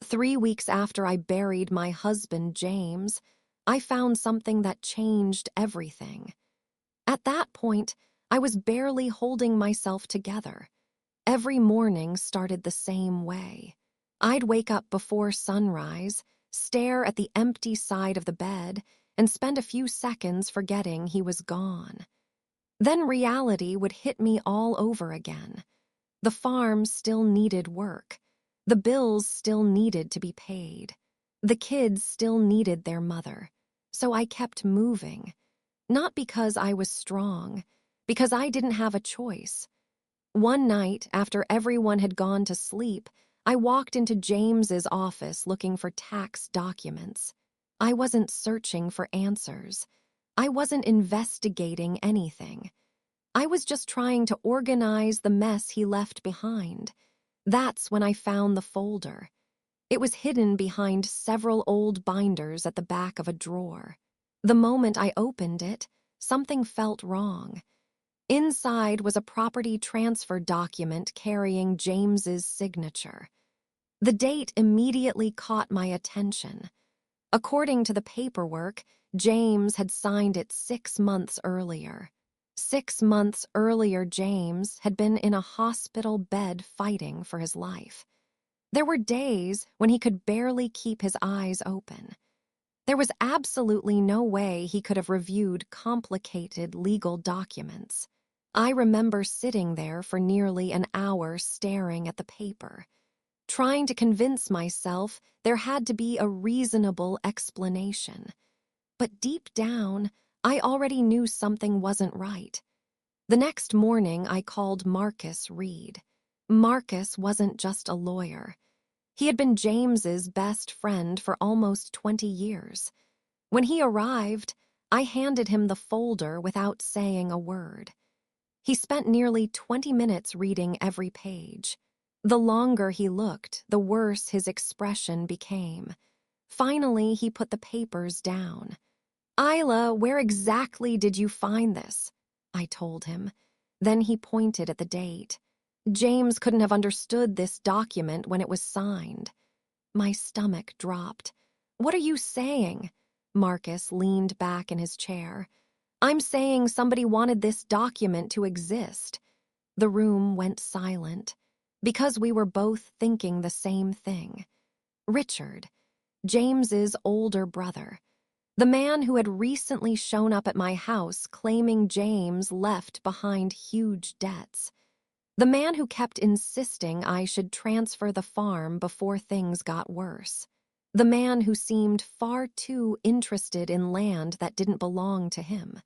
3 weeks after I buried my husband, James, I found something that changed everything. At that point, I was barely holding myself together. Every morning started the same way. I'd wake up before sunrise, stare at the empty side of the bed, and spend a few seconds forgetting he was gone. Then reality would hit me all over again. The farm still needed work. The bills still needed to be paid. The kids still needed their mother. So I kept moving. Not because I was strong, because I didn't have a choice. One night, after everyone had gone to sleep, I walked into James's office looking for tax documents. I wasn't searching for answers. I wasn't investigating anything. I was just trying to organize the mess he left behind. That's when I found the folder. It was hidden behind several old binders at the back of a drawer. The moment I opened it, something felt wrong. Inside was a property transfer document carrying James's signature. The date immediately caught my attention. According to the paperwork, James had signed it 6 months earlier. 6 months earlier, James had been in a hospital bed fighting for his life. There were days when he could barely keep his eyes open. There was absolutely no way he could have reviewed complicated legal documents. I remember sitting there for nearly an hour staring at the paper, trying to convince myself there had to be a reasonable explanation. But deep down, I already knew something wasn't right. The next morning, I called Marcus Reed. Marcus wasn't just a lawyer. He had been James's best friend for almost 20 years. When he arrived, I handed him the folder without saying a word. He spent nearly 20 minutes reading every page. The longer he looked, the worse his expression became. Finally, he put the papers down. "Ayla, where exactly did you find this?" I told him. Then he pointed at the date. James couldn't have understood this document when it was signed. My stomach dropped. "What are you saying?" Marcus leaned back in his chair. "I'm saying somebody wanted this document to exist." The room went silent, because we were both thinking the same thing. Richard, James's older brother, the man who had recently shown up at my house claiming James left behind huge debts. The man who kept insisting I should transfer the farm before things got worse. The man who seemed far too interested in land that didn't belong to him.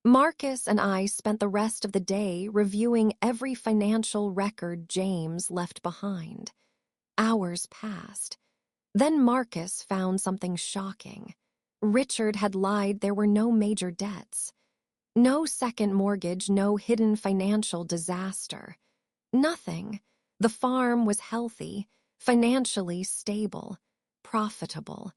Marcus and I spent the rest of the day reviewing every financial record James left behind. Hours passed. Then Marcus found something shocking. Richard had lied there were no major debts. No second mortgage, no hidden financial disaster. Nothing. The farm was healthy, financially stable, profitable.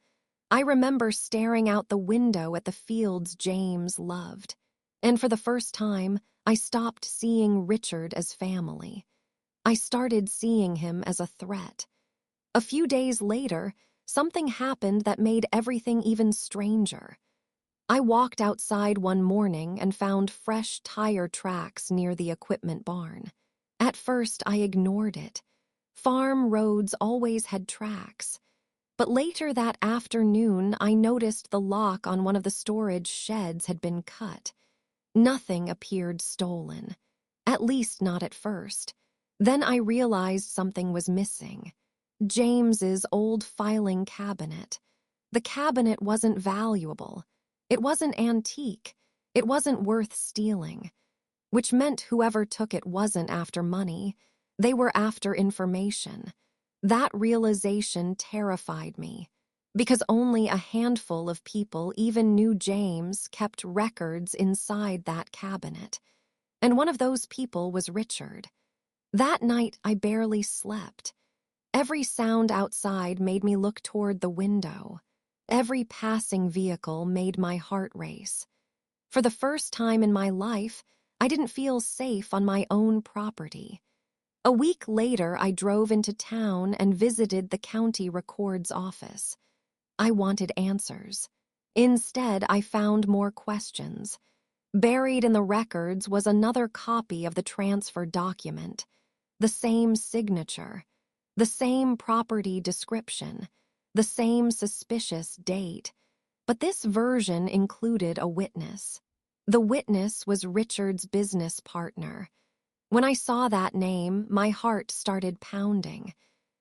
I remember staring out the window at the fields James loved. And for the first time, I stopped seeing Richard as family. I started seeing him as a threat. A few days later, something happened that made everything even stranger. I walked outside one morning and found fresh tire tracks near the equipment barn. At first, I ignored it. Farm roads always had tracks. But later that afternoon, I noticed the lock on one of the storage sheds had been cut. Nothing appeared stolen, at least not at first. Then I realized something was missing. James's old filing cabinet. The cabinet wasn't valuable. It wasn't antique. It wasn't worth stealing, which meant whoever took it wasn't after money. They were after information. That realization terrified me, because only a handful of people even knew James kept records inside that cabinet. And one of those people was Richard. That night, I barely slept. Every sound outside made me look toward the window. Every passing vehicle made my heart race. For the first time in my life, I didn't feel safe on my own property. A week later, I drove into town and visited the county records office. I wanted answers. Instead, I found more questions. Buried in the records was another copy of the transfer document, the same signature, the same property description, the same suspicious date, but this version included a witness. The witness was Richard's business partner. When I saw that name, my heart started pounding,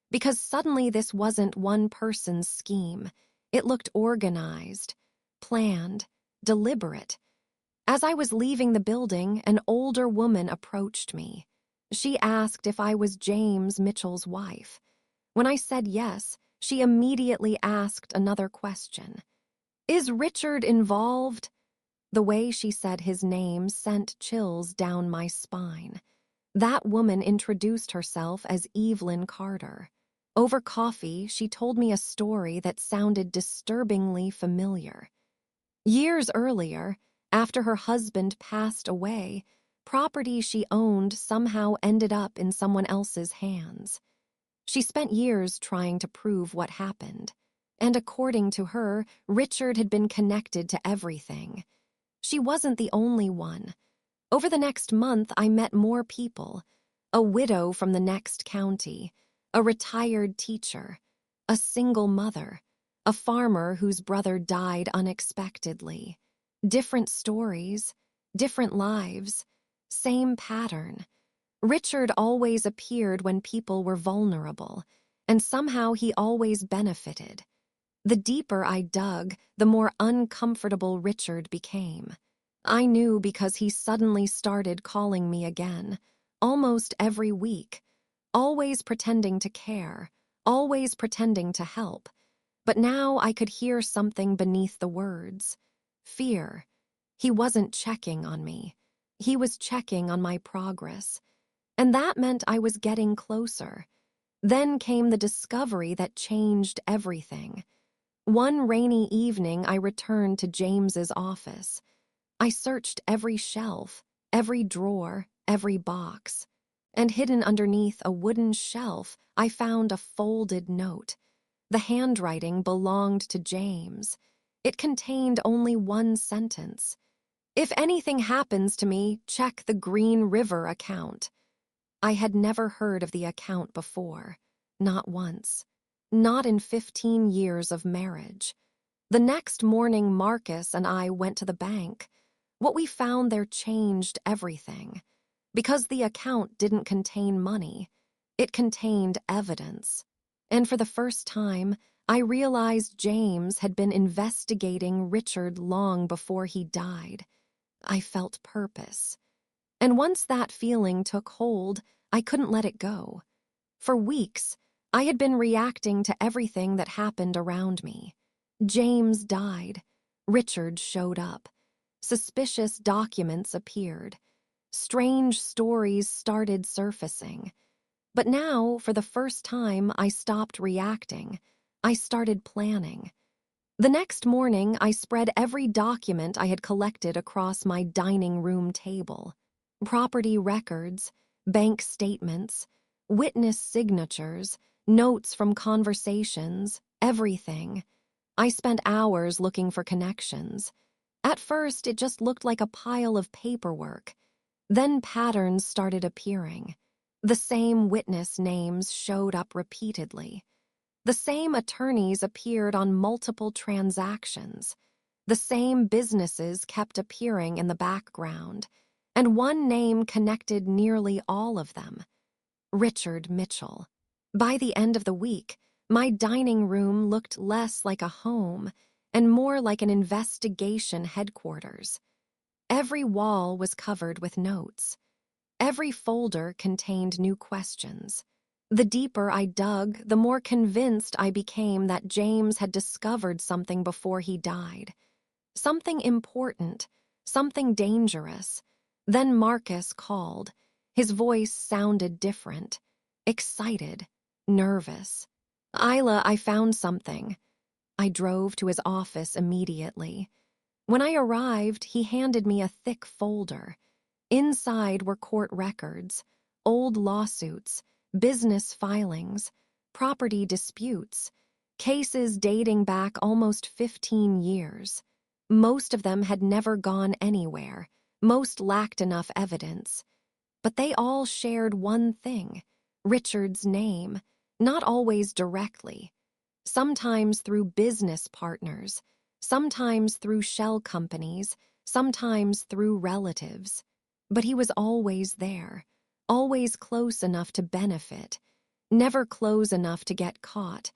because suddenly this wasn't one person's scheme. It looked organized, planned, deliberate. As I was leaving the building, an older woman approached me. She asked if I was James Mitchell's wife. When I said yes, she immediately asked another question. "Is Richard involved?" The way she said his name sent chills down my spine. That woman introduced herself as Evelyn Carter. Over coffee, she told me a story that sounded disturbingly familiar. Years earlier, after her husband passed away, property she owned somehow ended up in someone else's hands. She spent years trying to prove what happened, and according to her, Richard had been connected to everything. She wasn't the only one. Over the next month, I met more people: a widow from the next county, a retired teacher, a single mother, a farmer whose brother died unexpectedly. Different stories, different lives, same pattern. Richard always appeared when people were vulnerable, and somehow he always benefited. The deeper I dug, the more uncomfortable Richard became. I knew because he suddenly started calling me again, almost every week, always pretending to care, always pretending to help. But now I could hear something beneath the words: fear. He wasn't checking on me. He was checking on my progress. And that meant I was getting closer. Then came the discovery that changed everything. One rainy evening, I returned to James's office. I searched every shelf, every drawer, every box. And hidden underneath a wooden shelf, I found a folded note. The handwriting belonged to James. It contained only one sentence: "If anything happens to me, check the Green River account." I had never heard of the account before, not once, not in 15 years of marriage. The next morning, Marcus and I went to the bank. What we found there changed everything. Because the account didn't contain money, it contained evidence. And for the first time, I realized James had been investigating Richard long before he died. I felt purpose. And once that feeling took hold, I couldn't let it go. For weeks, I had been reacting to everything that happened around me. James died. Richard showed up. Suspicious documents appeared. Strange stories started surfacing. But now, for the first time, I stopped reacting. I started planning. The next morning, I spread every document I had collected across my dining room table. Property records, bank statements, witness signatures, notes from conversations, everything. I spent hours looking for connections. At first, it just looked like a pile of paperwork. Then patterns started appearing. The same witness names showed up repeatedly. The same attorneys appeared on multiple transactions. The same businesses kept appearing in the background, and one name connected nearly all of them: Richard Mitchell. By the end of the week, my dining room looked less like a home and more like an investigation headquarters. Every wall was covered with notes. Every folder contained new questions. The deeper I dug, the more convinced I became that James had discovered something before he died. Something important, something dangerous. Then Marcus called. His voice sounded different, excited, nervous. "Ayla, I found something." I drove to his office immediately. When I arrived, he handed me a thick folder. Inside were court records, old lawsuits, business filings, property disputes, cases dating back almost 15 years. Most of them had never gone anywhere. Most lacked enough evidence. But they all shared one thing: Richard's name, not always directly. Sometimes through business partners, sometimes through shell companies, sometimes through relatives. But he was always there, always close enough to benefit, never close enough to get caught.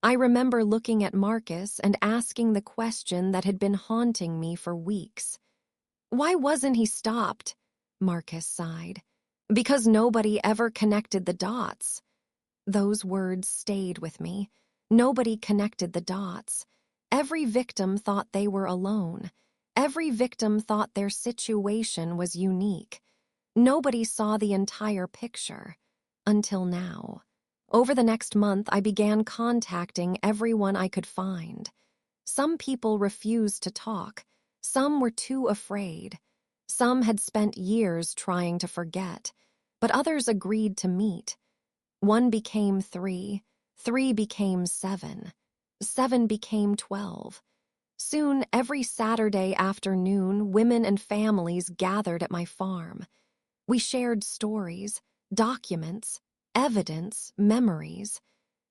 I remember looking at Marcus and asking the question that had been haunting me for weeks. Why wasn't he stopped? Marcus sighed. Because nobody ever connected the dots. Those words stayed with me. Nobody connected the dots. Every victim thought they were alone. Every victim thought their situation was unique. Nobody saw the entire picture. Until now. Over the next month, I began contacting everyone I could find. Some people refused to talk. Some were too afraid. Some had spent years trying to forget, but others agreed to meet. 1 became 3, 3 became 7, 7 became 12. Soon, every Saturday afternoon, women and families gathered at my farm. We shared stories, documents, evidence, memories,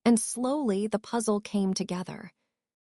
and slowly the puzzle came together.